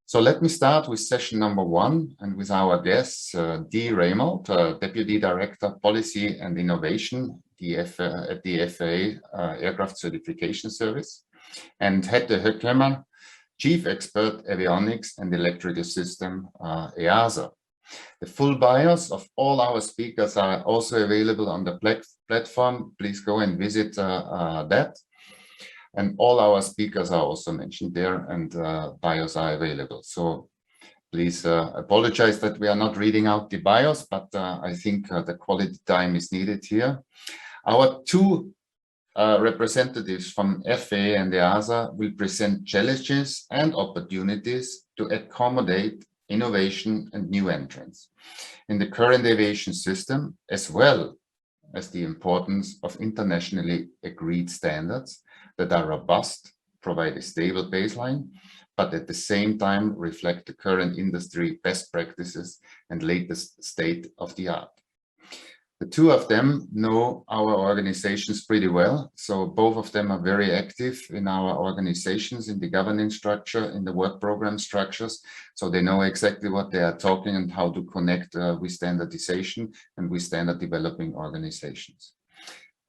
So let me start with session number 1 and with our guest, Reimold, Deputy Director, Policy and Innovation at the FAA Aircraft Certification Service, and Hette Hoekema, Chief Expert, Avionics and Electrical System, EASA. The full bios of all our speakers are also available on the platform. Please go and visit that. And all our speakers are also mentioned there, and bios are available. So please apologize that we are not reading out the bios, but I think the quality time is needed here. Our two representatives from FAA and EASA will present challenges and opportunities to accommodate innovation and new entrants in the current aviation system, as well as the importance of internationally agreed standards that are robust, provide a stable baseline, but at the same time reflect the current industry best practices and latest state of the art. The two of them know our organizations pretty well, so both of them are very active in our organizations, in the governance structure, in the work program structures, so they know exactly what they are talking and how to connect with standardization and with standard developing organizations.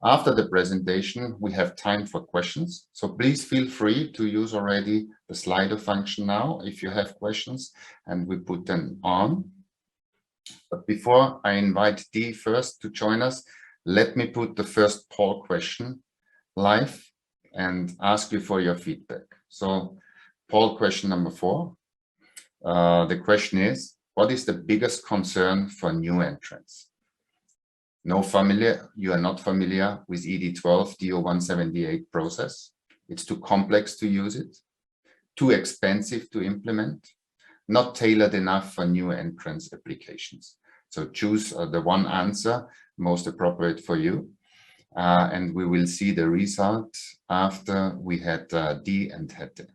After the presentation, we have time for questions, so please feel free to use already the Slido function now if you have questions, and we put them on. But before I invite Dee first to join us, let me put the first poll question live and ask you for your feedback. So poll question number 4. The question is, what is the biggest concern for new entrants? You are not familiar with ED12 DO-178 process. It's too complex to use it, too expensive to implement, not tailored enough for new entrants applications. So choose the one answer most appropriate for you. And we will see the result after we had Dee and Hette.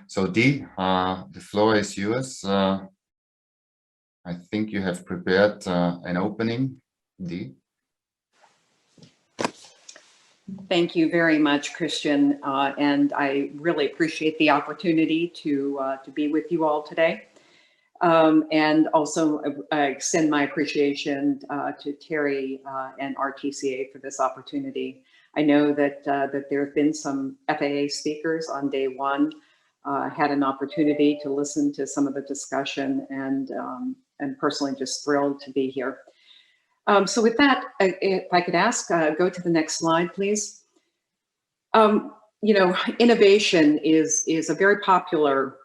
So Dee, the floor is yours. I think you have prepared an opening. Dee. Thank you very much, Christian, and I really appreciate the opportunity to be with you all today. And also extend my appreciation to Terry and RTCA for this opportunity. I know that there have been some FAA speakers on day 1, had an opportunity to listen to some of the discussion, and personally just thrilled to be here. So with that, if I could ask, go to the next slide, please. You know, innovation is a very popular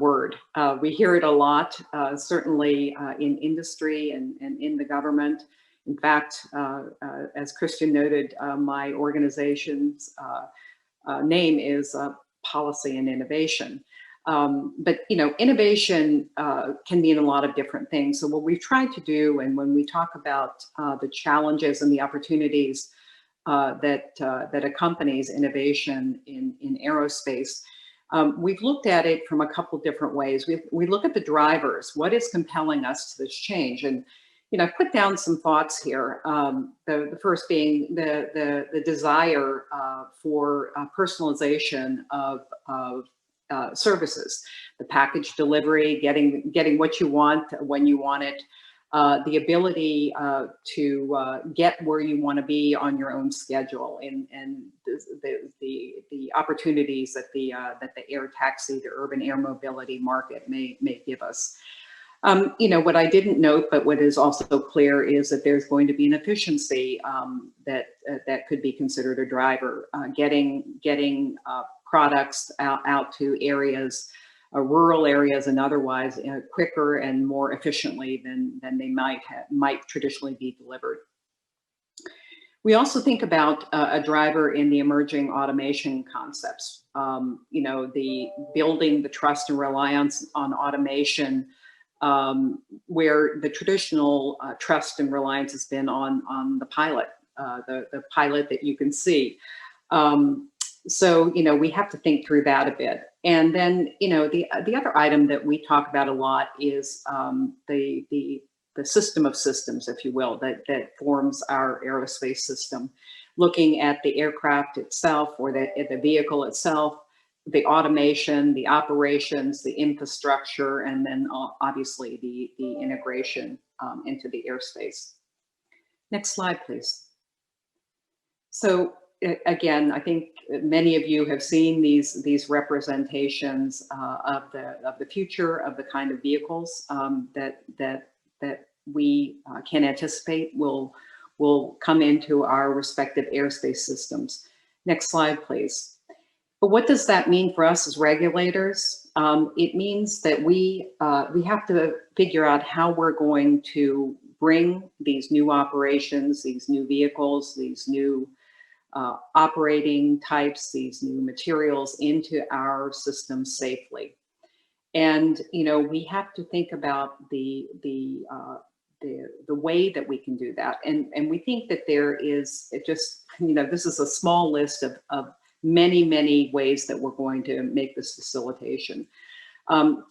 word. We hear it a lot, certainly in industry and in the government. In fact, as Christian noted, my organization's name is Policy and Innovation. But you know, innovation can mean a lot of different things. So what we've tried to do, and when we talk about the challenges and the opportunities that accompanies innovation in aerospace, we've looked at it from a couple different ways. We look at the drivers. What is compelling us to this change? And you know, I put down some thoughts here. The first being the desire for personalization of services, the package delivery, getting what you want when you want it, the ability to get where you want to be on your own schedule, and the opportunities that the air taxi, the urban air mobility market may give us. You know, what I didn't note, but what is also clear, is that there's going to be an efficiency that could be considered a driver, getting products out to areas, rural areas and otherwise, quicker and more efficiently than they might traditionally be delivered. We also think about a driver in the emerging automation concepts. You know, building the trust and reliance on automation, where the traditional trust and reliance has been on the pilot, the pilot that you can see. So, you know, we have to think through that a bit. And then, you know, the other item that we talk about a lot is the system of systems, if you will, that forms our aerospace system, looking at the aircraft itself or the vehicle itself, the automation, the operations, the infrastructure, and then obviously the integration into the airspace. Next slide, please. So again, I think many of you have seen these representations of the future of the kind of vehicles that we can anticipate will come into our respective airspace systems. Next slide, please. But what does that mean for us as regulators? It means that we have to figure out how we're going to bring these new operations, these new vehicles, these new operating types, these new materials into our system safely. And we have to think about the way that we can do that. And we think that there is just this is a small list of many ways that we're going to make this facilitation.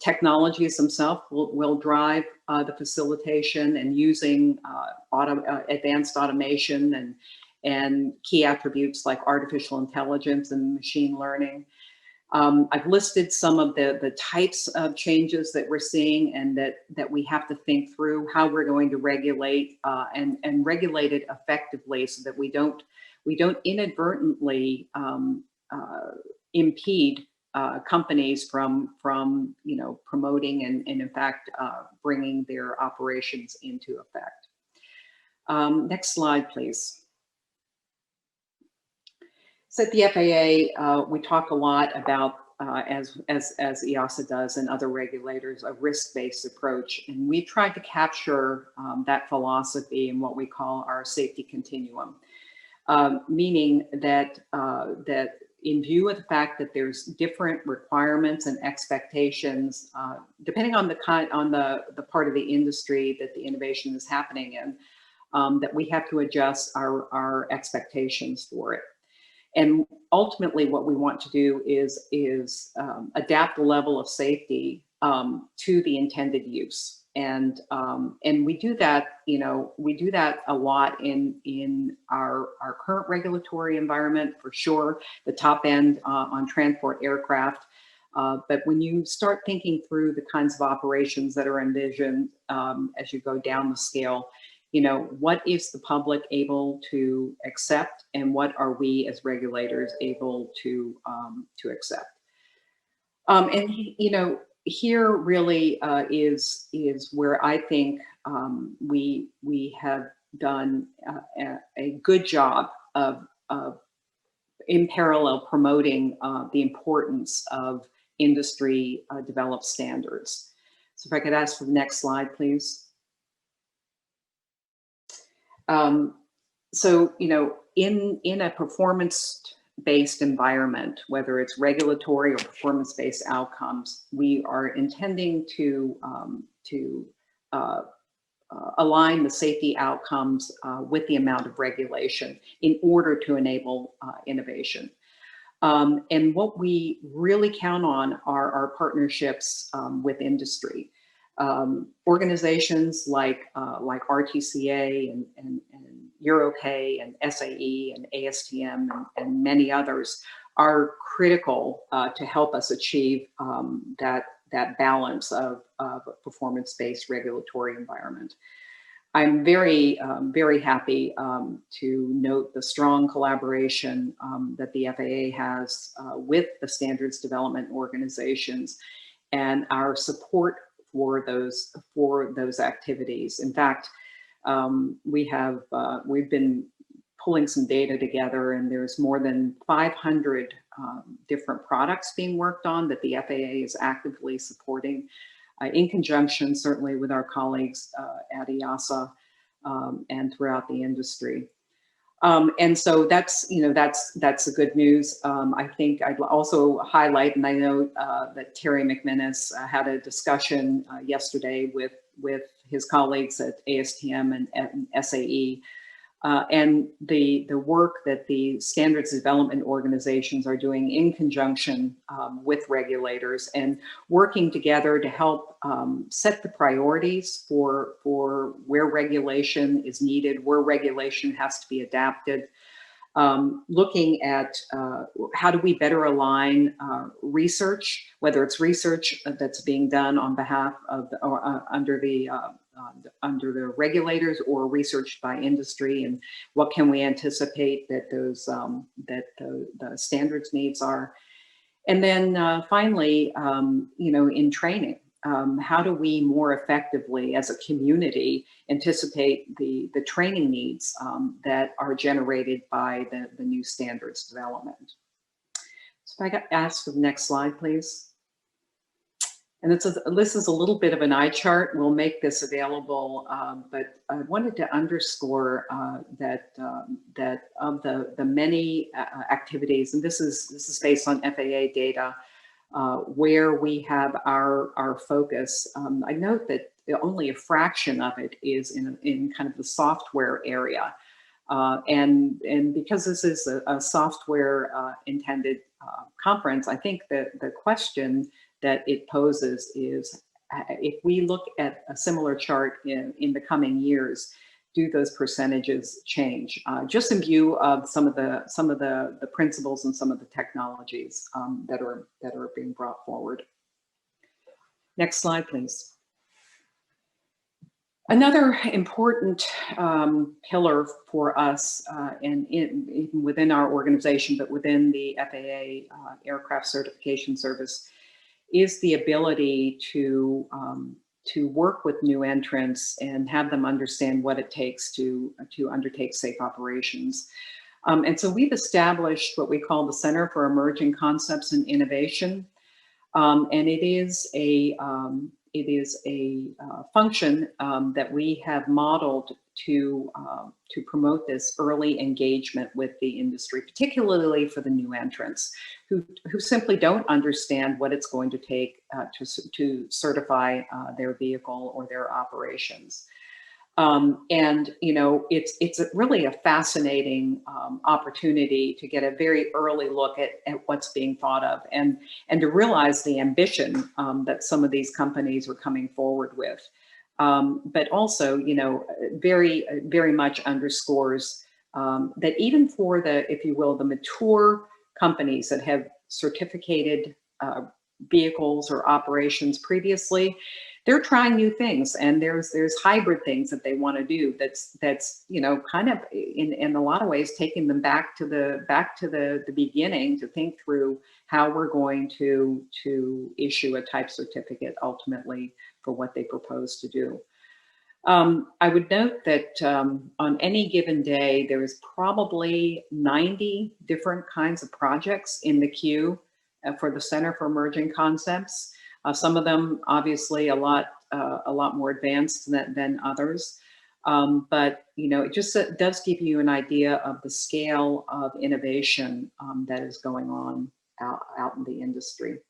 Technologies themselves will drive the facilitation, and using advanced automation and key attributes like artificial intelligence and machine learning. I've listed some of the types of changes that we're seeing, and that we have to think through how we're going to regulate and regulate it effectively, so that we don't inadvertently impede companies from promoting and in fact bringing their operations into effect. Next slide, please. So at the FAA, we talk a lot about, as EASA does and other regulators, a risk-based approach. And we tried to capture that philosophy in what we call our safety continuum, meaning that in view of the fact that there's different requirements and expectations, depending on the part of the industry that the innovation is happening in, that we have to adjust our expectations for it. And ultimately, what we want to do is adapt the level of safety to the intended use, and we do that. We do that a lot in our current regulatory environment, for sure. The top end on transport aircraft, but when you start thinking through the kinds of operations that are envisioned as you go down the scale, what is the public able to accept, and what are we as regulators able to accept? And here really is where I think we have done a good job of in parallel promoting the importance of industry developed standards. So if I could ask for the next slide, please. So, in a performance-based environment, whether it's regulatory or performance-based outcomes, we are intending to align the safety outcomes with the amount of regulation in order to enable innovation. And what we really count on are our partnerships with industry. Organizations like RTCA and EuroPay and SAE and ASTM and many others are critical to help us achieve that balance of a performance-based regulatory environment. I'm very happy to note the strong collaboration that the FAA has with the standards development organizations, and our support for those activities. In fact, we've been pulling some data together, and there's more than 500 different products being worked on that the FAA is actively supporting, in conjunction certainly with our colleagues at EASA and throughout the industry. And so that's the good news. I think I'd also highlight, and I know that Terry McMinnis had a discussion yesterday with his colleagues at ASTM and SAE, and the work that the standards development organizations are doing in conjunction with regulators, and working together to help set the priorities for where regulation is needed, where regulation has to be adapted, looking at how do we better align research, whether it's research that's being done on behalf of or under the regulators, or research by industry, and what can we anticipate that those the standards needs are. And then finally, in training, how do we more effectively as a community anticipate the training needs that are generated by the new standards development. So if I got asked for the next slide, please. And this is a little bit of an eye chart. We'll make this available, but I wanted to underscore that of the many activities, and this is based on FAA data, where we have our focus. I note that only a fraction of it is in kind of the software area, and because this is a software intended conference, I think that the question that it poses is, if we look at a similar chart in the coming years, do those percentages change? Just in view of some of the principles and some of the technologies that are being brought forward. Next slide, please. Another important pillar for us, and even within our organization, but within the FAA Aircraft Certification Service, is the ability to work with new entrants and have them understand what it takes to undertake safe operations. And so we've established what we call the Center for Emerging Concepts and Innovation, and it is a function that we have modeled to promote this early engagement with the industry, particularly for the new entrants who simply don't understand what it's going to take to certify their vehicle or their operations. And it's really a fascinating opportunity to get a very early look at what's being thought of, and to realize the ambition that some of these companies are coming forward with. But also, very, very much underscores that even for the, if you will, the mature companies that have certificated vehicles or operations previously, they're trying new things, and there's hybrid things that they want to do. That's kind of in a lot of ways taking them back to the beginning to think through how we're going to issue a type certificate ultimately for what they propose to do. I would note that on any given day, there is probably 90 different kinds of projects in the queue for the Center for Emerging Concepts. Some of them obviously a lot more advanced than others, but it just does give you an idea of the scale of innovation that is going on out in the industry.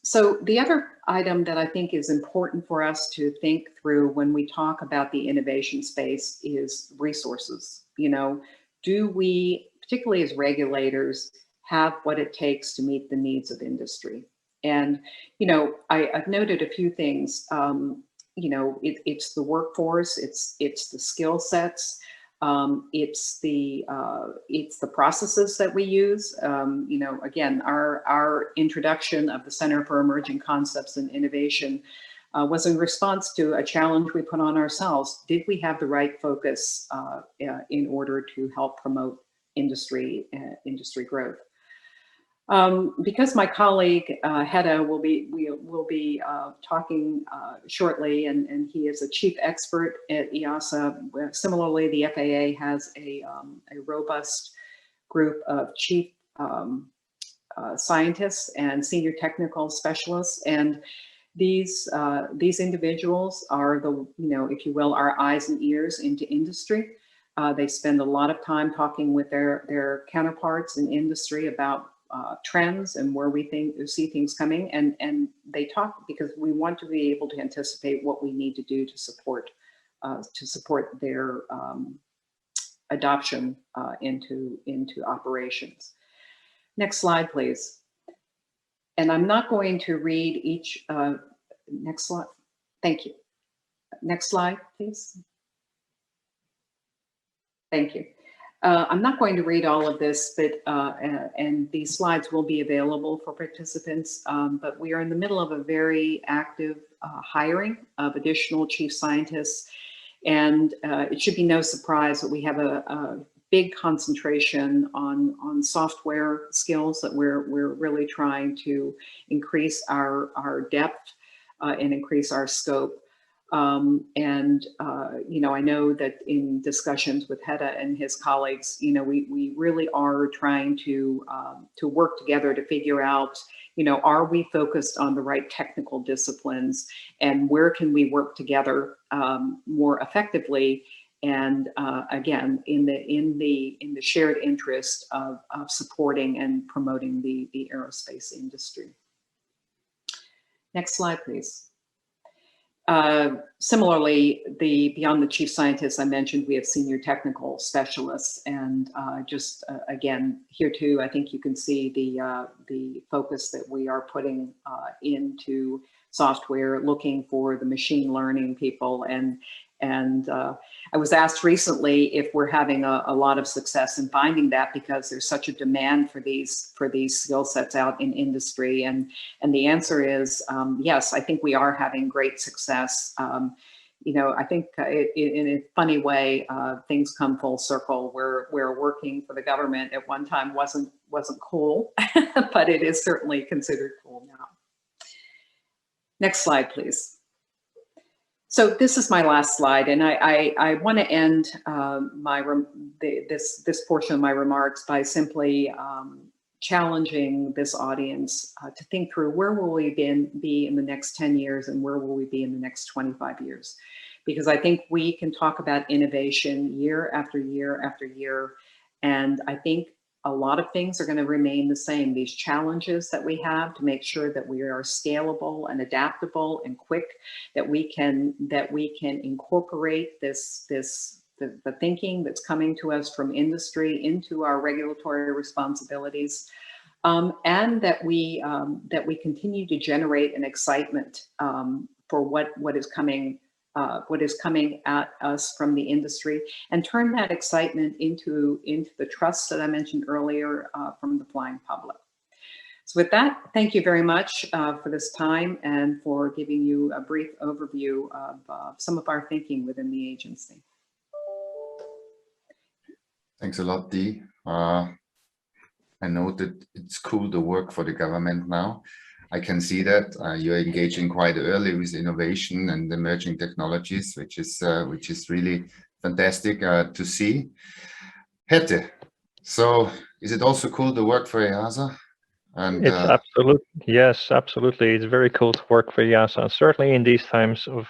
So the other item that I think is important for us to think through when we talk about the innovation space is resources. Do we, particularly as regulators, have what it takes to meet the needs of industry? And, I've noted a few things. It's the workforce, it's the skill sets, it's the processes that we use. Again, our introduction of the Center for Emerging Concepts and Innovation was in response to a challenge we put on ourselves. Did we have the right focus in order to help promote industry growth? Because my colleague Hette will be talking shortly, and he is a chief expert at EASA. Similarly, the FAA has a robust group of chief scientists and senior technical specialists, and these individuals are if you will, our eyes and ears into industry. They spend a lot of time talking with their counterparts in industry about trends and where we see things coming, and they talk because we want to be able to anticipate what we need to do to support their adoption into operations. Next slide, please. And I'm not going to read each. Next slide. Thank you. Next slide, please. Thank you. I'm not going to read all of this, but and these slides will be available for participants, but we are in the middle of a very active hiring of additional chief scientists. And it should be no surprise that we have a big concentration on software skills, that we're really trying to increase our depth and increase our scope. You know, I know that in discussions with Hette and his colleagues, you know, we really are trying to work together to figure out, you know, are we focused on the right technical disciplines, and where can we work together more effectively? And again, in the shared interest of supporting and promoting the aerospace industry. Next slide, please. Similarly, beyond the chief scientists I mentioned, we have senior technical specialists, and again, here too, I think you can see the focus that we are putting into software, looking for the machine learning people. And I was asked recently if we're having a lot of success in finding that, because there's such a demand for these skill sets out in industry. And the answer is yes, I think we are having great success. You know, I think in a funny way, things come full circle, where working for the government at one time wasn't cool, but it is certainly considered cool now. Next slide, please. So this is my last slide, and I want to end this portion of my remarks by simply challenging this audience to think through, where will we be in the next 10 years, and where will we be in the next 25 years? Because I think we can talk about innovation year after year after year, and I think a lot of things are going to remain the same. These challenges that we have to make sure that we are scalable and adaptable and quick, that we can incorporate the thinking that's coming to us from industry into our regulatory responsibilities, and that we continue to generate an excitement for what is coming at us from the industry, and turn that excitement into the trust that I mentioned earlier from the flying public. So with that, thank you very much for this time and for giving you a brief overview of some of our thinking within the agency. Thanks a lot, Dee. I know that it's cool to work for the government now. I can see that you're engaging quite early with innovation and emerging technologies, which is really fantastic to see. Hette, so is it also cool to work for EASA? And it's absolutely, yes, absolutely. It's very cool to work for EASA, certainly in these times of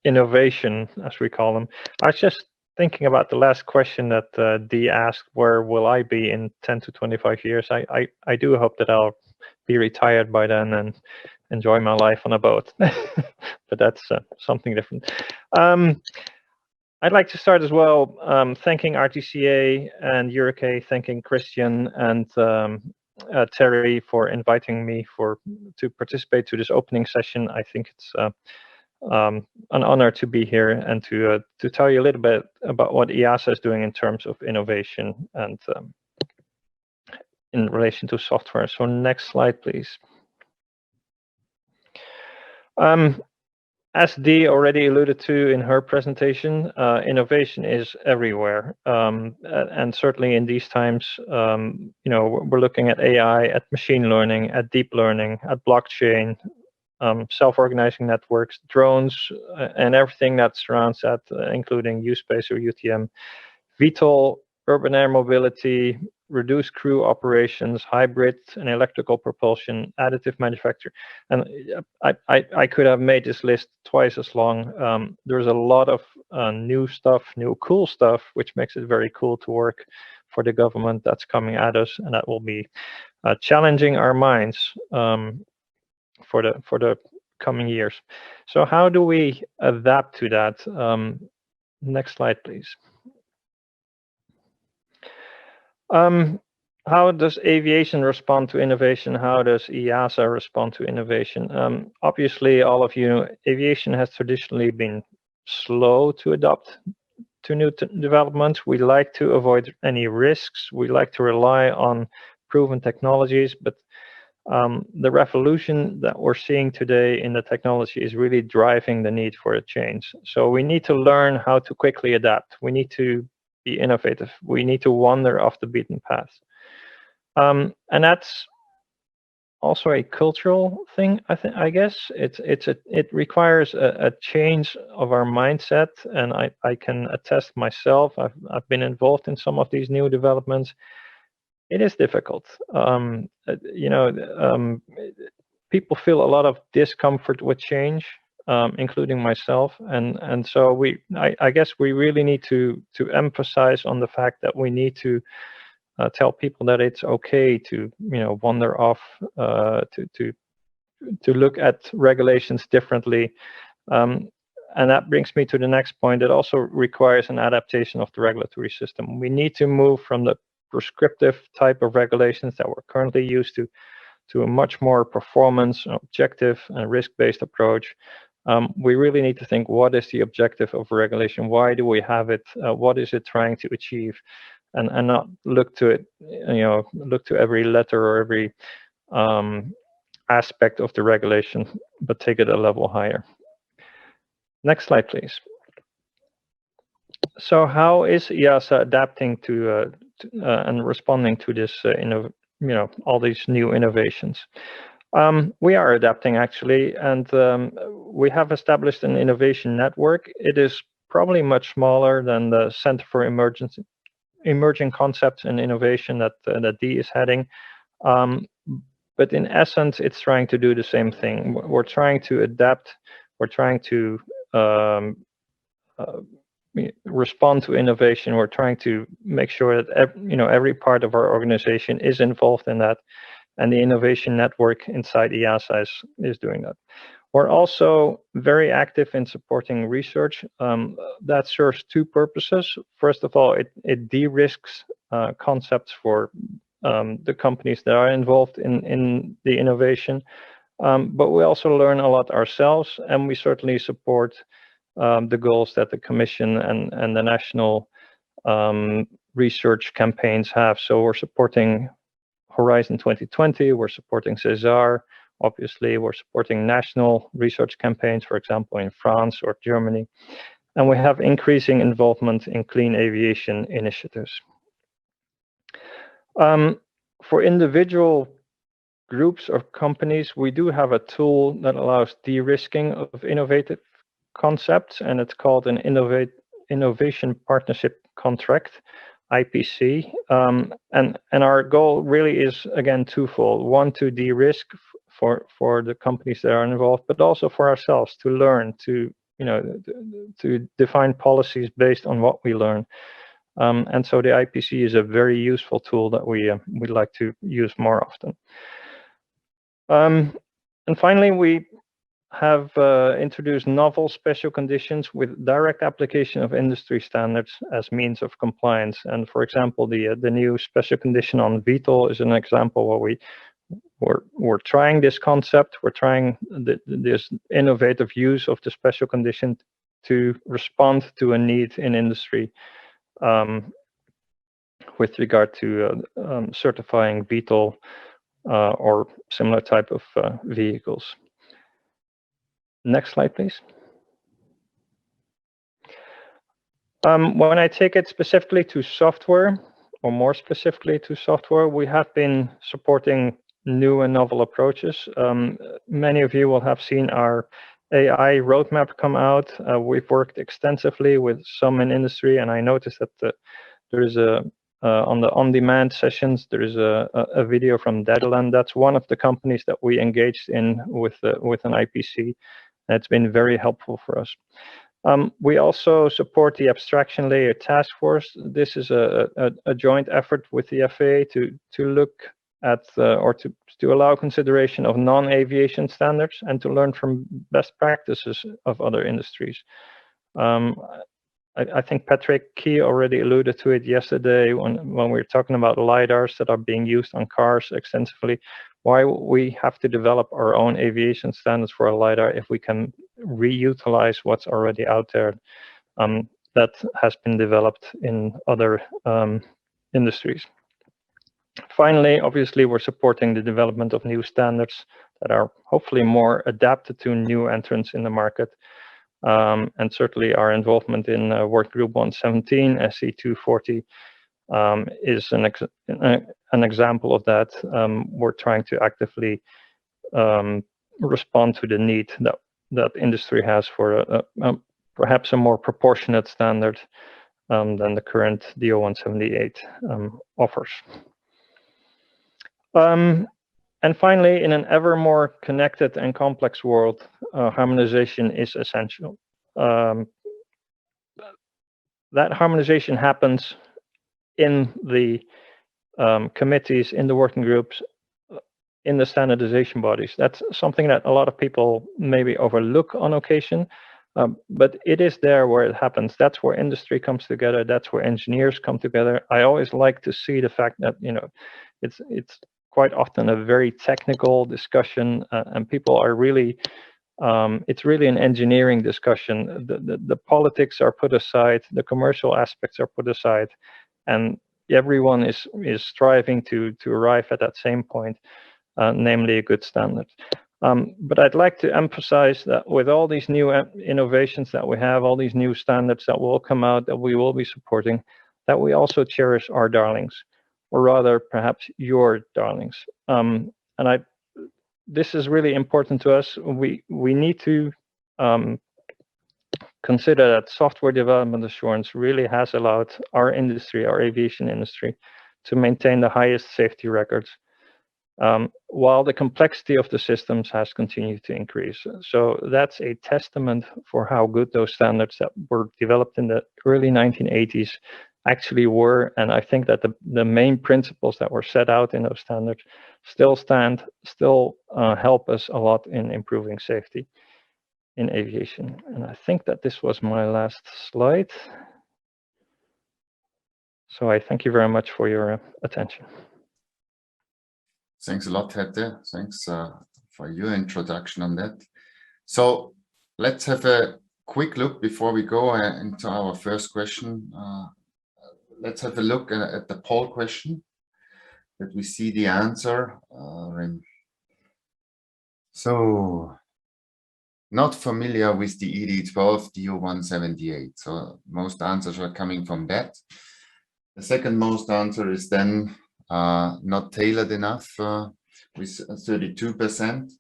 innovation, as we call them. I was just thinking about the last question that Dee asked, where will I be in 10 to 25 years? I do hope that I'll be retired by then and enjoy my life on a boat, but that's something different. I'd like to start as well thanking RTCA and Eurocay, thanking Christian and Terry for inviting me to participate to this opening session. I think it's an honor to be here and to tell you a little bit about what EASA is doing in terms of innovation and in relation to software. So next slide, please. As Dee already alluded to in her presentation, innovation is everywhere, and certainly in these times, you know, we're looking at AI, at machine learning, at deep learning, at blockchain, self-organizing networks, drones, and everything that surrounds that, including USpace or UTM, VTOL, urban air mobility, reduced crew operations, hybrid and electrical propulsion, additive manufacture. And I could have made this list twice as long. There's a lot of new stuff, new cool stuff, which makes it very cool to work for the government that's coming at us, and that will be challenging our minds for the coming years. So how do we adapt to that? Next slide, please. How does aviation respond to innovation? How does EASA respond to innovation? Obviously, all of you know, aviation has traditionally been slow to adopt to new developments. We like to avoid any risks. We like to rely on proven technologies, but the revolution that we're seeing today in the technology is really driving the need for a change. So we need to learn how to quickly adapt. We need to be innovative. We need to wander off the beaten path. And that's also a cultural thing. I guess it requires a change of our mindset, and I can attest myself. I've been involved in some of these new developments. It is difficult. People feel a lot of discomfort with change, including myself, and so I guess we really need to emphasize on the fact that we need to tell people that it's okay to wander off, to look at regulations differently. And that brings me to the next point. It also requires an adaptation of the regulatory system. We need to move from the prescriptive type of regulations that we're currently used to a much more performance, objective, and risk-based approach. We really need to think, what is the objective of regulation? Why do we have it? What is it trying to achieve? And not look to it, look to every letter or every aspect of the regulation, but take it a level higher. Next slide, please. So how is EASA adapting to and responding to this, all these new innovations? We are adapting, actually, and we have established an innovation network. It is probably much smaller than the Center for Emerging Concepts and Innovation that D is heading. But in essence, it's trying to do the same thing. We're trying to adapt. We're trying to respond to innovation. We're trying to make sure that every part of our organization is involved in that, and the innovation network inside EASA is doing that. We're also very active in supporting research. That serves two purposes. First of all, it de-risks concepts for the companies that are involved in the innovation. But we also learn a lot ourselves, and we certainly support the goals that the Commission and the national research campaigns have. So we're supporting Horizon 2020, we're supporting CESAR. Obviously, we're supporting national research campaigns, for example, in France or Germany. And we have increasing involvement in clean aviation initiatives. For individual groups or companies, we do have a tool that allows de-risking of innovative concepts, and it's called an Innovation Partnership Contract, IPC. And our goal really is, again, twofold. One, to de-risk for the companies that are involved, but also for ourselves to learn, to define policies based on what we learn. And so the IPC is a very useful tool that we like to use more often. And finally, we have introduced novel special conditions with direct application of industry standards as means of compliance. And for example, the new special condition on VTOL is an example where we're trying this concept. We're trying this innovative use of the special condition to respond to a need in industry with regard to certifying VTOL or similar type of vehicles. Next slide, please. When I take it specifically to software, or more specifically to software, we have been supporting new and novel approaches. Many of you will have seen our AI roadmap come out. We've worked extensively with some in industry, and I noticed that there is on the on-demand sessions, there is a video from Dadeland. That's one of the companies that we engaged in with an IPC. That's been very helpful for us. We also support the abstraction layer task force. This is a joint effort with the FAA to look at or to allow consideration of non-aviation standards and to learn from best practices of other industries. I think Patrick Key already alluded to it yesterday when we were talking about LiDARs that are being used on cars extensively. Why we have to develop our own aviation standards for a LiDAR if we can reutilize what's already out there? that has been developed in other industries. Finally, obviously, we're supporting the development of new standards that are hopefully more adapted to new entrants in the market. And certainly our involvement in Work Group 117, SC240, is an example of that. We're trying to actively respond to the need that industry has for perhaps a more proportionate standard than the current DO 178 offers. And finally, in an ever more connected and complex world, harmonization is essential. That harmonization happens in the committees, in the working groups, in the standardization bodies. That's something that a lot of people maybe overlook on occasion, but it is there where it happens. That's where industry comes together. That's where engineers come together. I always like to see the fact that, you know, it's quite often a very technical discussion, and people are really, it's really an engineering discussion. The politics are put aside, the commercial aspects are put aside, and everyone is striving to arrive at that same point, namely a good standard. But I'd like to emphasize that with all these new innovations that we have, all these new standards that will come out, that we will be supporting, that we also cherish our darlings, or rather perhaps your darlings. And this is really important to us. We need to consider that software development assurance really has allowed our industry, our aviation industry, to maintain the highest safety records, while the complexity of the systems has continued to increase. So that's a testament for how good those standards that were developed in the early 1980s actually were. And I think that the main principles that were set out in those standards still stand, still help us a lot in improving safety in aviation. And I think that this was my last slide. So I thank you very much for your attention. Thanks a lot, Hette. Thanks for your introduction on that. So let's have a quick look before we go into our first question. Let's have a look at the poll question, that we see the answer. So, not familiar with the ED12 DO 178. So most answers are coming from that. The second most answer is then not tailored enough, with 32%.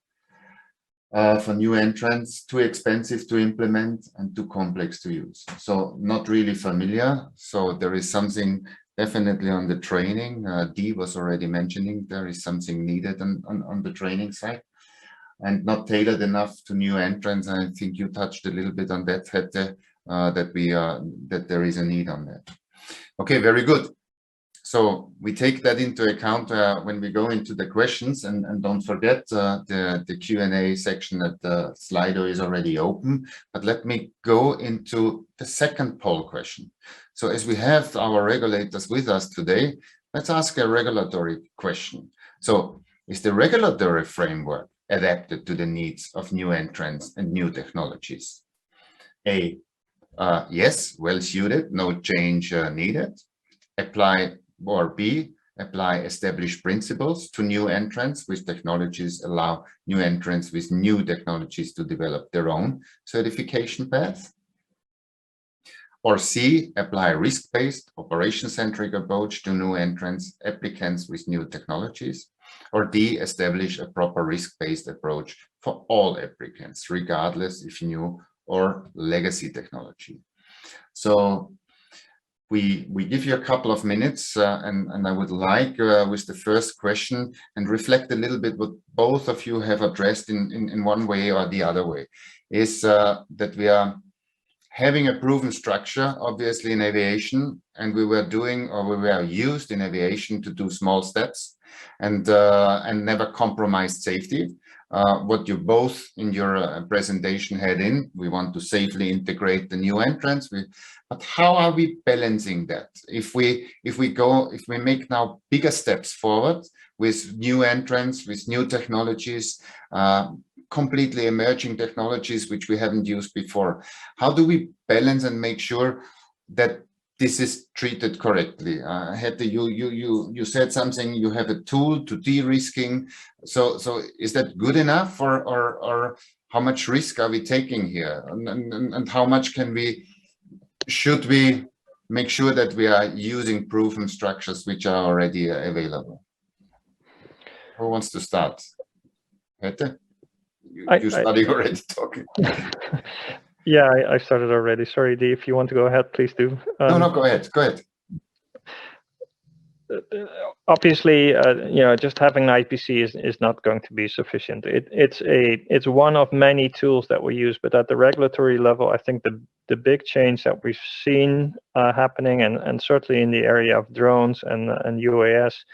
For new entrants, too expensive to implement and too complex to use. So not really familiar. So there is something definitely on the training. Dee was already mentioning there is something needed on the training side, and not tailored enough to new entrants. And I think you touched a little bit on that, Hette, that there is a need on that. Okay, very good. So we take that into account when we go into the questions, and don't forget the Q&A section at the Slido is already open. But let me go into the second poll question. So as we have our regulators with us today, let's ask a regulatory question. So is the regulatory framework adapted to the needs of new entrants and new technologies? A, yes, well suited, no change needed. Apply, or B, apply established principles to new entrants with technologies, allow new entrants with new technologies to develop their own certification path. Or C, apply risk-based, operation-centric approach to new entrants, applicants with new technologies. Or D, establish a proper risk-based approach for all applicants, regardless if new or legacy technology. So we give you a couple of minutes, and I would like, with the first question, and reflect a little bit what both of you have addressed in one way or the other way, is that we are having a proven structure, obviously, in aviation, and we were used in aviation to do small steps and never compromised safety. What you both in your presentation had in, we want to safely integrate the new entrants. But how are we balancing that? If we make now bigger steps forward with new entrants, with new technologies, completely emerging technologies which we haven't used before, how do we balance and make sure that this is treated correctly? Hette, you said something, you have a tool to de-risking. So is that good enough, or how much risk are we taking here? And how much should we make sure that we are using proven structures which are already available? Who wants to start? Hette? You're starting already talking. Yeah, I started already. Sorry, Dee, if you want to go ahead, please do. No, go ahead. Go ahead. Obviously, just having an IPC is not going to be sufficient. It's one of many tools that we use, but at the regulatory level, I think the big change that we've seen happening, and certainly in the area of drones and UAS,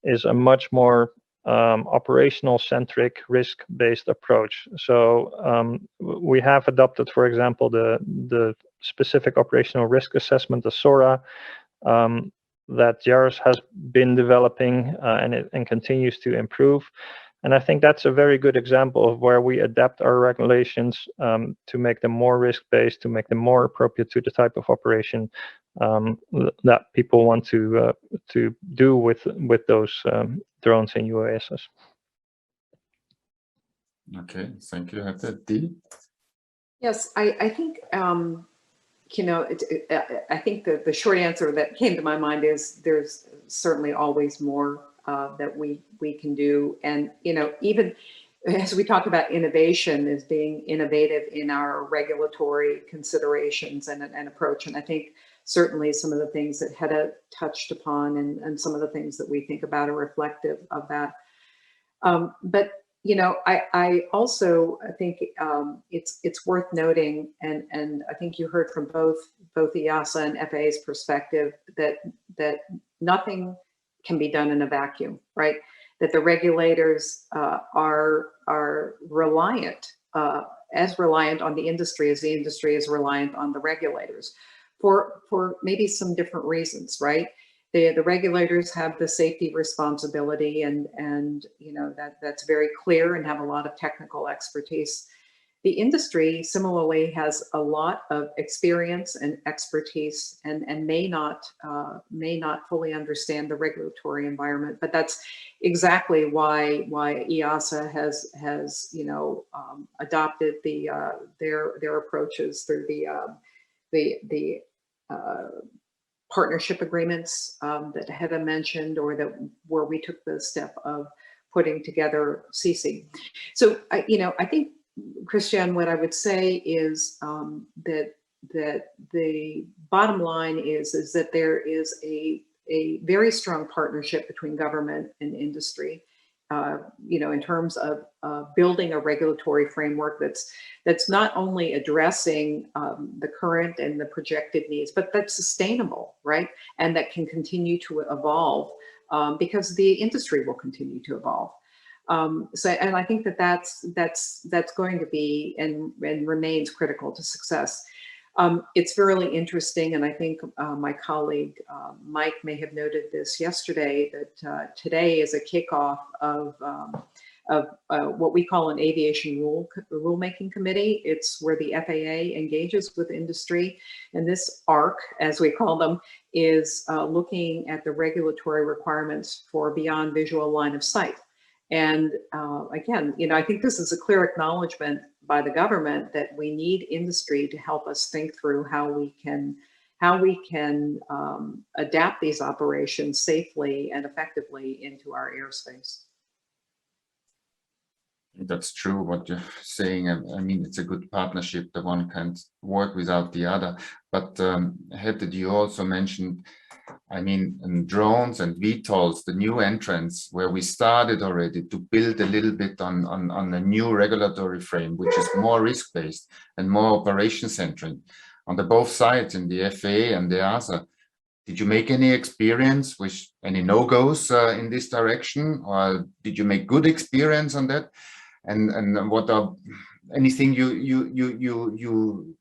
is a much more operational-centric, risk-based approach. So we have adopted, for example, the specific operational risk assessment, the SORA, that JARS has been developing and continues to improve. And I think that's a very good example of where we adapt our regulations to make them more risk-based, to make them more appropriate to the type of operation that people want to do with those drones and UASs. Okay, thank you, Hette. Dee? Yes, I think I think the short answer that came to my mind is there's certainly always more that we can do. And, even as we talk about innovation as being innovative in our regulatory considerations and approach, and I think certainly some of the things that Hette touched upon and some of the things that we think about are reflective of that. But I also think it's worth noting, and I think you heard from both EASA and FAA's perspective that nothing can be done in a vacuum, right? That the regulators are reliant, as reliant on the industry as the industry is reliant on the regulators, for maybe some different reasons, right? The regulators have the safety responsibility, and that's very clear, and have a lot of technical expertise. The industry similarly has a lot of experience and expertise, and may not fully understand the regulatory environment. But that's exactly why EASA has adopted their approaches through the partnership agreements that Hette mentioned, or where we took the step of putting together CC. So I think, Christian, what I would say is that the bottom line is that there is a very strong partnership between government and industry, in terms of building a regulatory framework that's not only addressing the current and the projected needs, but that's sustainable, right? And that can continue to evolve because the industry will continue to evolve. And I think that's going to be and remains critical to success. It's really interesting, and I think my colleague Mike may have noted this yesterday, that today is a kickoff of what we call an aviation rulemaking committee. It's where the FAA engages with industry, and this ARC, as we call them, is looking at the regulatory requirements for beyond visual line of sight. And again, I think this is a clear acknowledgement by the government that we need industry to help us think through how we can adapt these operations safely and effectively into our airspace. That's true what you're saying. I mean, it's a good partnership. The one can't work without the other. But Hette, you also mentioned, I mean, in drones and VTOLs, the new entrants, where we started already to build a little bit on a new regulatory frame, which is more risk-based and more operation-centric on both sides, in the FAA and the EASA. Did you make any experience with any no-goes in this direction, or did you make good experience on that? And what are anything you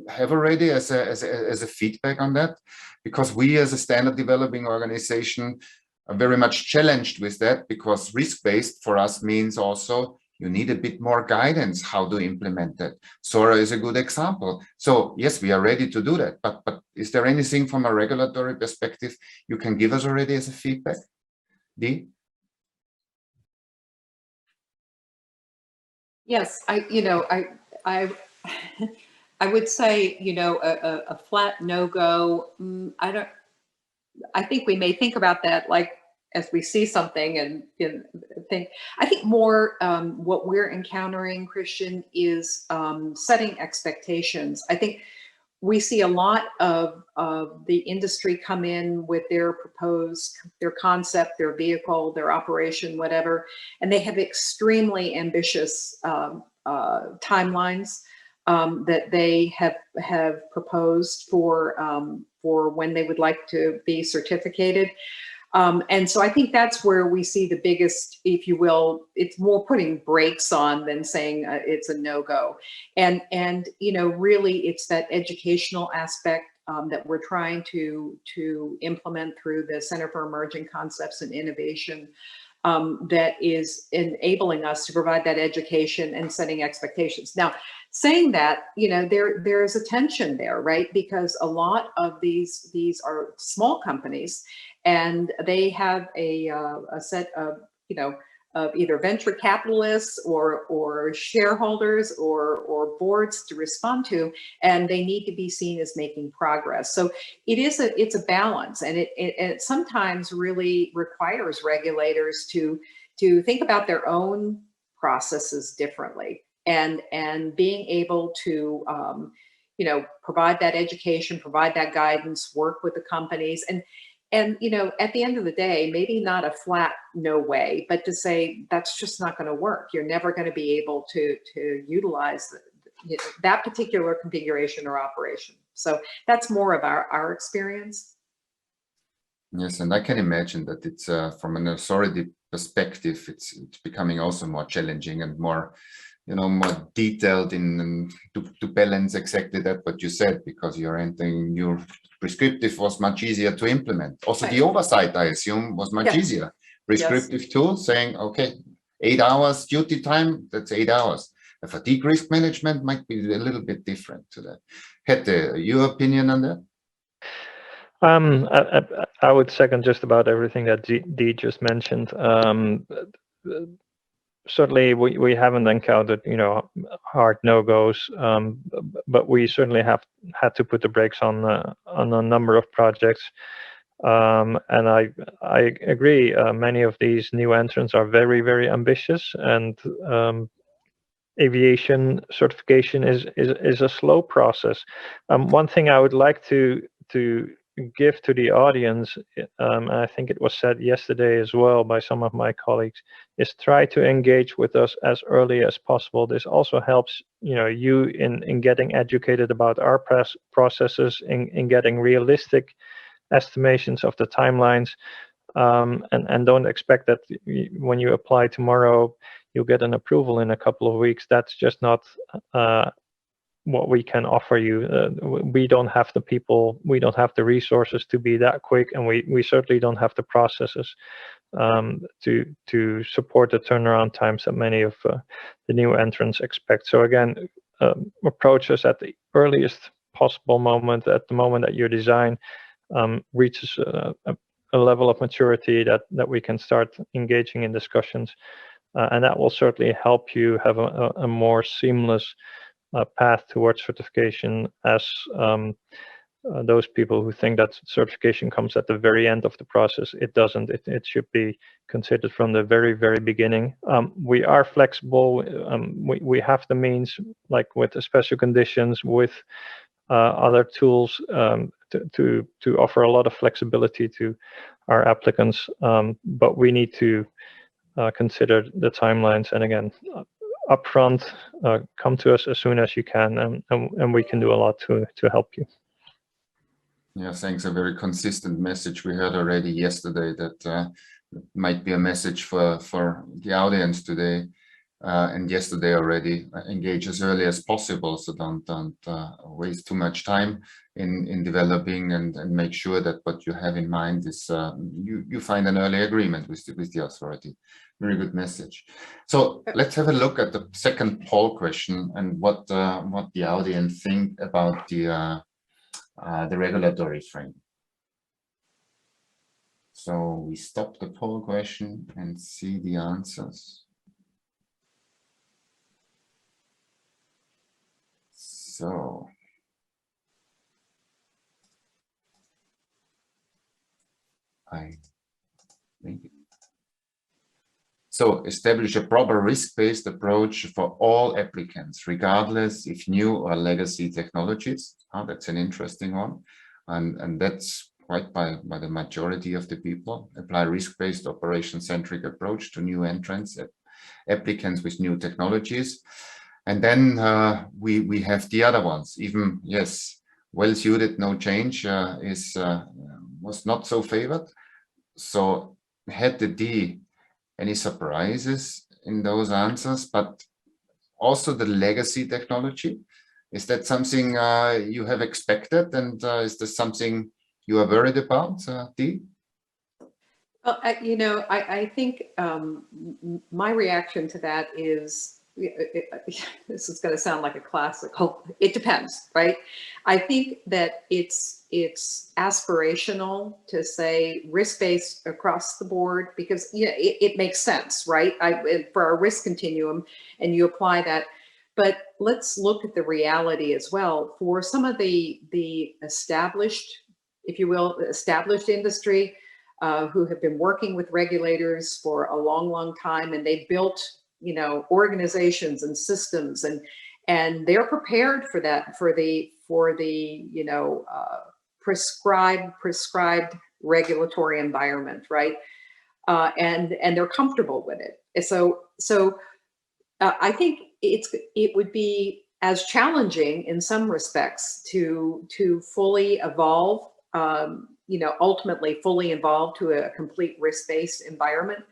have already as a feedback on that? Because we as a standard developing organization are very much challenged with that, because risk-based for us means also you need a bit more guidance how to implement that. SORA is a good example. So yes, we are ready to do that, but is there anything from a regulatory perspective you can give us already as a feedback? Dee? Yes, I would say, a flat no-go. I think we may think about that like as we see something and think. I think more what we're encountering, Christian, is setting expectations. I think we see a lot of the industry come in with their concept, their vehicle, their operation, whatever, and they have extremely ambitious timelines that they have proposed for when they would like to be certificated. And so I think that's where we see the biggest, if you will, it's more putting brakes on than saying it's a no-go. And really it's that educational aspect that we're trying to implement through the Center for Emerging Concepts and Innovation that is enabling us to provide that education and setting expectations. Now, saying that, there is a tension there, right? Because a lot of these are small companies, and they have a set of of either venture capitalists or shareholders or boards to respond to, and they need to be seen as making progress. So it's a balance, and it sometimes really requires regulators to think about their own processes differently, and being able to provide that education, provide that guidance, work with the companies, and at the end of the day, maybe not a flat no way, but to say that's just not going to work. You're never going to be able to utilize that particular configuration or operation. So that's more of our experience. Yes, and I can imagine that it's from an authority perspective, it's becoming also more challenging and more more detailed to balance exactly that what you said, because you're entering new prescriptive was much easier to implement. Also, right. The oversight, I assume, was much easier. Prescriptive tool saying, okay, 8 hours duty time, that's 8 hours. A fatigue risk management might be a little bit different to that. Hette, your opinion on that? I would second just about everything that Dee just mentioned. Certainly, we haven't encountered hard no-goes, but we certainly have had to put the brakes on a number of projects. And I agree. Many of these new entrants are very, very ambitious, and aviation certification is a slow process. One thing I would like to give to the audience, and I think it was said yesterday as well by some of my colleagues, is try to engage with us as early as possible. This also helps you in getting educated about our processes, in getting realistic estimations of the timelines, and don't expect that when you apply tomorrow you'll get an approval in a couple of weeks. That's just not what we can offer you. We don't have the people, we don't have the resources to be that quick, and we certainly don't have the processes to support the turnaround times that many of the new entrants expect. So again, approach us at the earliest possible moment, at the moment that your design reaches a level of maturity that we can start engaging in discussions, and that will certainly help you have a more seamless path towards certification, as those people who think that certification comes at the very end of the process. It doesn't. It should be considered from the very, very beginning. We are flexible. We have the means, like with the special conditions, with other tools, to offer a lot of flexibility to our applicants. But we need to consider the timelines, and again, upfront, come to us as soon as you can, and we can do a lot to help you. Yeah, thanks. A very consistent message we heard already yesterday that might be a message for the audience today. and yesterday already, engage as early as possible. So don't waste too much time in developing, and make sure that what you have in mind is you find an early agreement with the authority. Very good message. So let's have a look at the second poll question and what the audience think about the regulatory frame. So we stop the poll question and see the answers. So I think so. Establish a proper risk-based approach for all applicants, regardless if new or legacy technologies. That's an interesting one, and that's quite by the majority of the people. Apply risk-based operation-centric approach to new entrants, applicants with new technologies. And then we have the other ones. Even, yes, well-suited, no change was not so favored. So Hette D, any surprises in those answers? But also the legacy technology, is that something you have expected, and is this something you are worried about, Dee? Well, I think my reaction to that is, this is going to sound like a classical, it depends, right? I think that it's aspirational to say risk-based across the board, because it makes sense, right? For our risk continuum, and you apply that. But let's look at the reality as well. For some of the established, if you will, established industry, who have been working with regulators for a long time, and they built, organizations and systems, and they're prepared for that, for the prescribed regulatory environment, right? And they're comfortable with it. So I think it would be as challenging in some respects to fully evolve, ultimately fully evolve to a complete risk-based environment.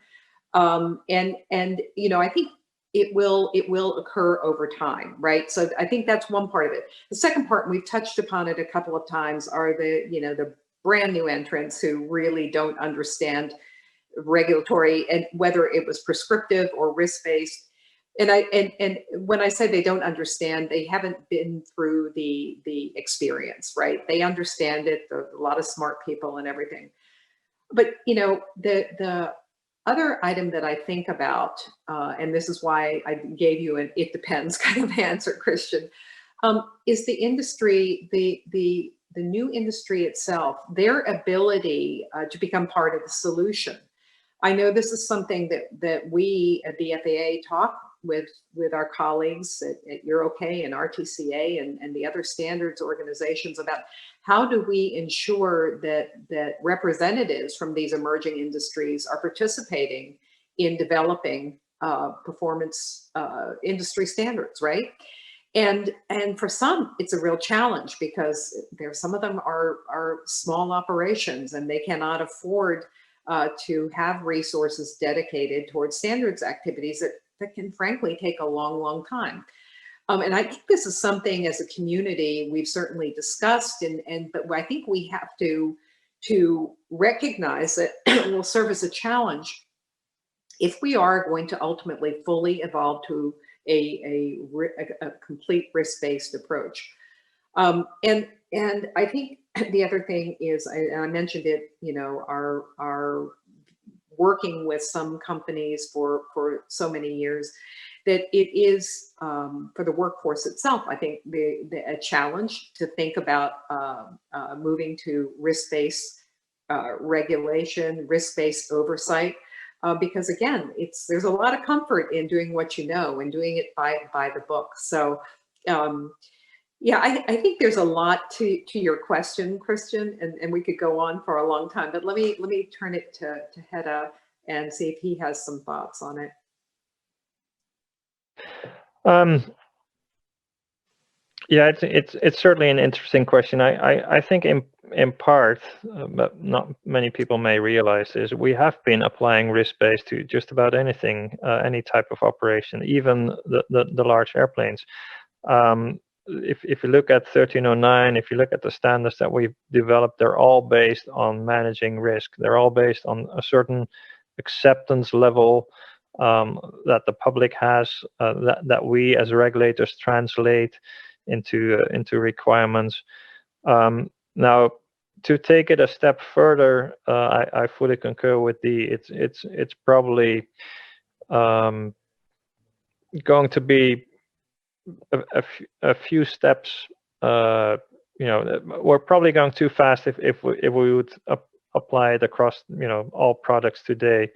And I think it will occur over time, right? So I think that's one part of it. The second part, and we've touched upon it a couple of times, are the brand new entrants who really don't understand regulatory, and whether it was prescriptive or risk-based. And when I say they don't understand, they haven't been through the experience, right? They understand it, a lot of smart people and everything. But the other item that I think about, and this is why I gave you an "it depends" kind of answer, Christian, is the industry, the new industry itself, their ability to become part of the solution. I know this is something that we at the FAA talk with our colleagues at EuroK and RTCA and the other standards organizations about how do we ensure that representatives from these emerging industries are participating in developing performance industry standards, right? And for some, it's a real challenge, because some of them are small operations, and they cannot afford to have resources dedicated towards standards activities that can frankly take a long time. And I think this is something as a community we've certainly discussed, but I think we have to recognize that it will serve as a challenge if we are going to ultimately fully evolve to a complete risk-based approach. And I think the other thing is, I mentioned it, our working with some companies for so many years, that it is for the workforce itself, I think a challenge to think about moving to risk-based regulation, risk-based oversight, because again, there's a lot of comfort in doing what you know and doing it by the book. So yeah, I think there's a lot to your question, Christian, and we could go on for a long time, but let me turn it to Hette and see if he has some thoughts on it. Yeah, it's certainly an interesting question. I think in part, but not many people may realize, is we have been applying risk-based to just about anything, any type of operation, even the large airplanes. If you look at 1309, if you look at the standards that we've developed, they're all based on managing risk. They're all based on a certain acceptance level that the public has, that we as regulators translate into requirements. Now, to take it a step further, I fully concur with it's probably going to be a few steps. We're probably going too fast if we would apply it across all products today.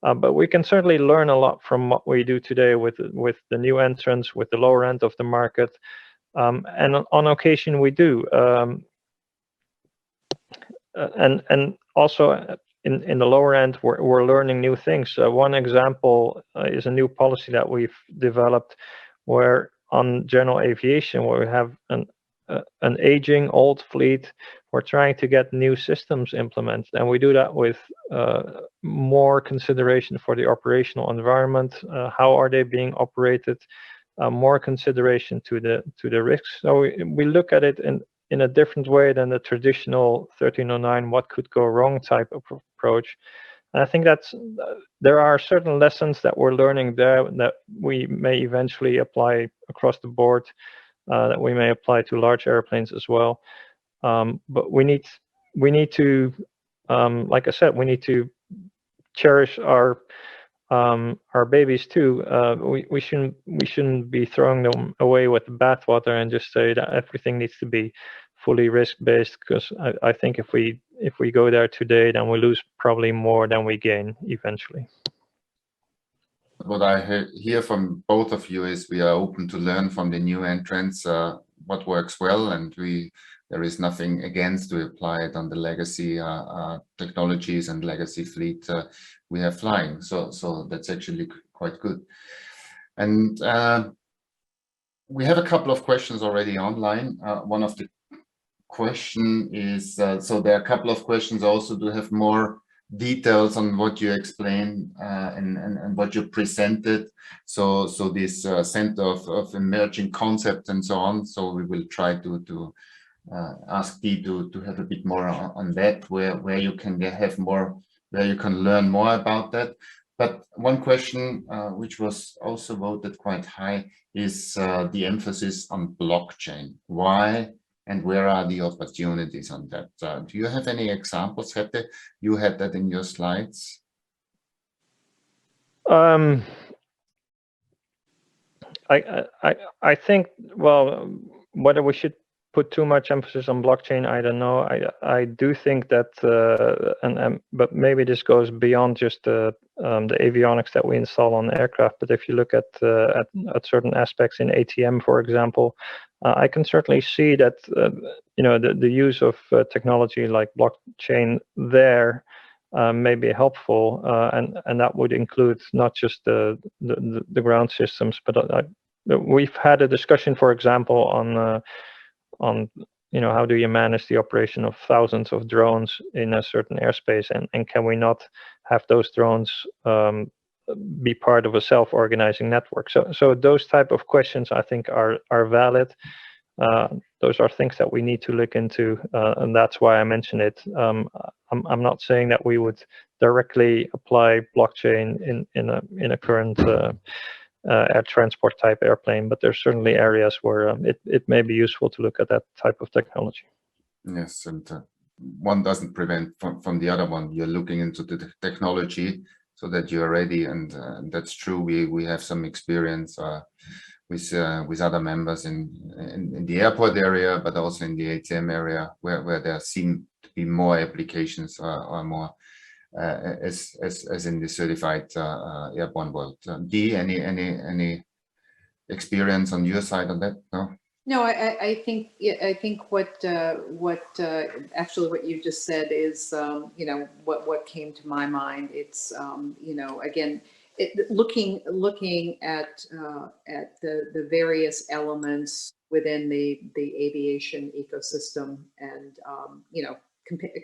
But we can certainly learn a lot from what we do today with the new entrants, with the lower end of the market, and on occasion we do. And also in the lower end, we're learning new things. One example is a new policy that we've developed, where on general aviation, where we have an aging old fleet, we're trying to get new systems implemented, and we do that with more consideration for the operational environment. How are they being operated? More consideration to the risks. So we look at it in a different way than the traditional 1309 what could go wrong type of approach. And I think there are certain lessons that we're learning there that we may eventually apply across the board, that we may apply to large airplanes as well. But we need to, like I said, we need to cherish our babies too. We shouldn't be throwing them away with the bathwater and just say that everything needs to be fully risk-based, because I think if we go there today, then we lose probably more than we gain eventually. What I hear from both of you is we are open to learn from the new entrants what works well, and there is nothing against to apply it on the legacy technologies and legacy fleet we have flying. So that's actually quite good. And we have a couple of questions already online. One of the question is, so there are a couple of questions also to have more details on what you explained and what you presented. So this center of emerging concepts and so on. So we will try to ask Dee to have a bit more on that, where you can have more, where you can learn more about that. But one question which was also voted quite high is the emphasis on blockchain. Why and where are the opportunities on that? Do you have any examples, Hette? You had that in your slides. I think, well, whether we should put too much emphasis on blockchain, I don't know. I do think that, but maybe this goes beyond just the avionics that we install on the aircraft. But if you look at certain aspects in ATM, for example, I can certainly see that the use of technology like blockchain there may be helpful, and that would include not just the ground systems, but we've had a discussion, for example, on how do you manage the operation of thousands of drones in a certain airspace, and can we not have those drones be part of a self-organizing network? So those type of questions, I think, are valid. Those are things that we need to look into, and that's why I mentioned it. I'm not saying that we would directly apply blockchain in a current air transport type airplane, but there's certainly areas where it may be useful to look at that type of technology. Yes, and one doesn't prevent from the other one. You're looking into the technology so that you're ready, and that's true. We have some experience with other members in the airport area, but also in the ATM area, where there seem to be more applications or more as in the certified airborne world. Dee, any experience on your side on that? No, I think what actually what you just said is what came to my mind. It's again, looking at the various elements within the aviation ecosystem, and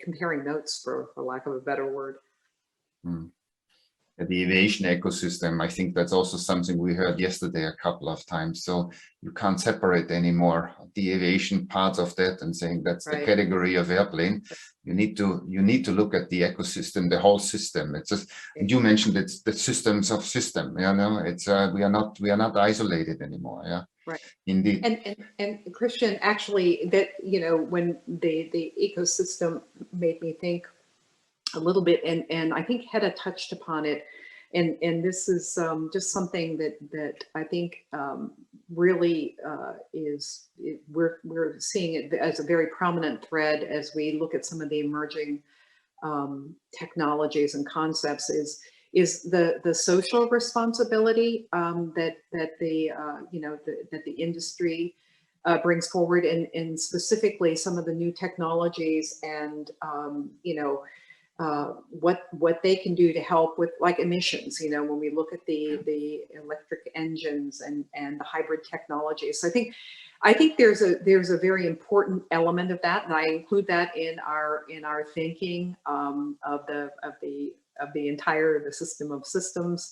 comparing notes, for lack of a better word. The aviation ecosystem, I think that's also something we heard yesterday a couple of times. So you can't separate anymore the aviation part of that and saying that's the category of airplane. You need to look at the ecosystem, the whole system. It's just, and you mentioned it's the systems of system. It's we are not isolated anymore. Yeah. Right. Indeed. And Christian, actually, that when the ecosystem made me think a little bit, and I think Hette touched upon it, and this is just something that I think really we're seeing it as a very prominent thread as we look at some of the emerging technologies and concepts, is the social responsibility that the industry brings forward, and specifically some of the new technologies, and what they can do to help with, like, emissions, when we look at the electric engines and the hybrid technologies. So I think there's a very important element of that, and I include that in our thinking of the entire system of systems,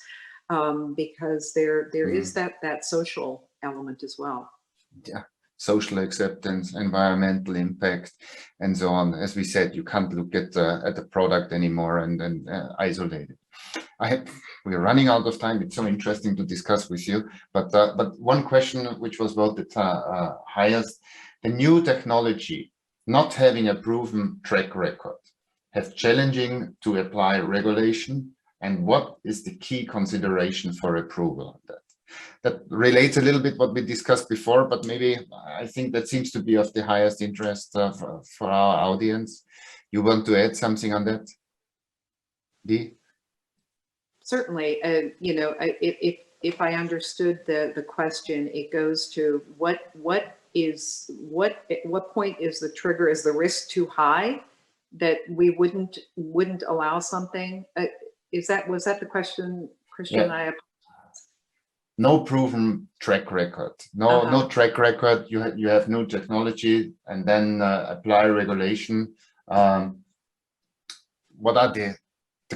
because there is that social element as well. Yeah. Social acceptance, environmental impact, and so on. As we said, you can't look at the product anymore and isolate it. We're running out of time. It's so interesting to discuss with you. But one question which was voted highest: the new technology not having a proven track record, have challenging to apply regulation, and what is the key consideration for approval of that? That relates a little bit what we discussed before, but maybe I think that seems to be of the highest interest for our audience. You want to add something on that, Dee? Certainly. If I understood the question, it goes to what point is the trigger? Is the risk too high that we wouldn't allow something? Was that the question, Christian? Yeah. No proven track record. No track record. You have new technology, and then apply regulation. What are the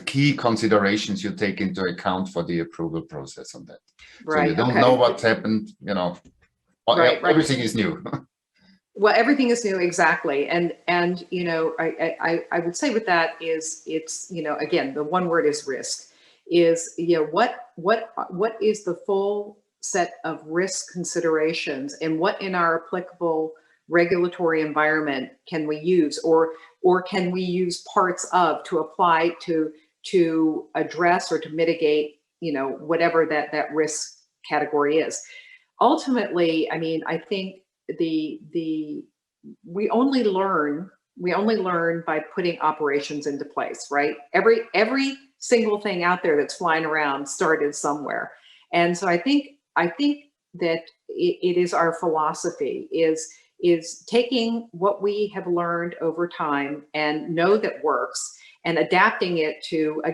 key considerations you take into account for the approval process on that? Right. So you don't know what's happened. Everything is new. Well, everything is new, exactly, and I would say with that is, it's again, the one word is risk. Is what is the full set of risk considerations, and what in our applicable regulatory environment can we use, or can we use parts of to apply to address or to mitigate whatever that risk category is. Ultimately, I mean, I think we only learn by putting operations into place, right? Every single thing out there that's flying around started somewhere. And so I think that it is our philosophy is taking what we have learned over time and know that works, and adapting it to a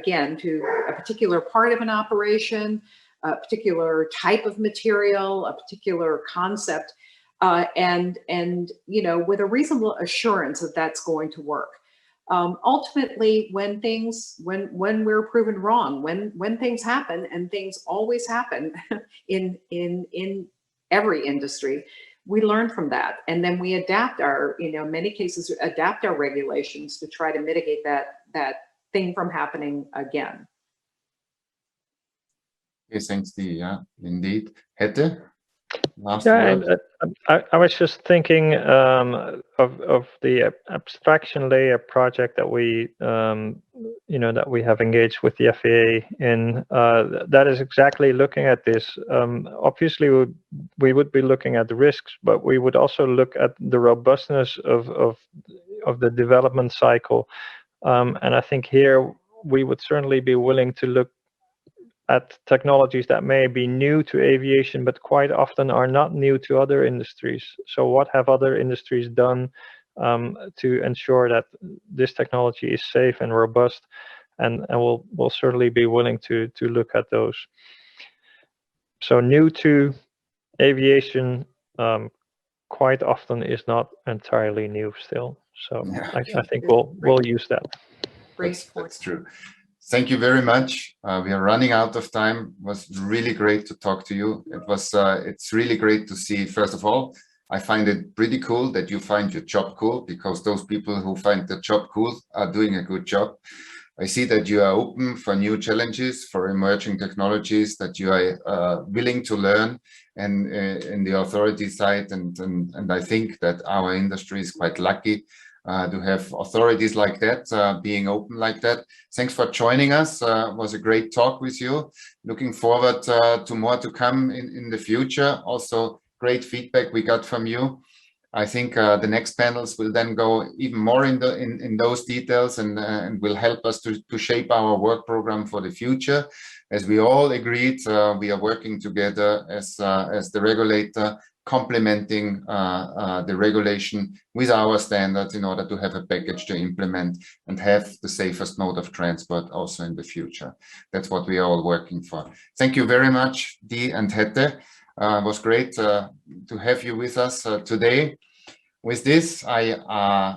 particular part of an operation, a particular type of material, a particular concept, and with a reasonable assurance that that's going to work. Ultimately, when we're proven wrong, when things happen, and things always happen in every industry, we learn from that, and then we adapt in many cases, adapt our regulations to try to mitigate that thing from happening again. Okay, thanks, Dee. Yeah, indeed. Hette? I was just thinking of the abstraction layer project that we that we have engaged with the FAA in. That is exactly looking at this. Obviously, we would be looking at the risks, but we would also look at the robustness of the development cycle. And I think here we would certainly be willing to look at technologies that may be new to aviation, but quite often are not new to other industries. So what have other industries done to ensure that this technology is safe and robust? and we'll certainly be willing to look at those. So new to aviation quite often is not entirely new still. So Yeah. I think we'll use that. That's true. Thank you very much. We are running out of time. It was really great to talk to you. It's really great to see, first of all, I find it pretty cool that you find your job cool, because those people who find the job cool are doing a good job. I see that you are open for new challenges, for emerging technologies, that you are willing to learn, and in the authority side. And I think that our industry is quite lucky to have authorities like that, being open like that. Thanks for joining us. It was a great talk with you. Looking forward to more to come in the future. Also, great feedback we got from you. I think the next panels will then go even more in those details, and will help us to shape our work program for the future. As we all agreed, we are working together as the regulator, complementing the regulation with our standards in order to have a package to implement and have the safest mode of transport also in the future. That's what we are all working for. Thank you very much, Dee and Hette. It was great to have you with us today. With this, I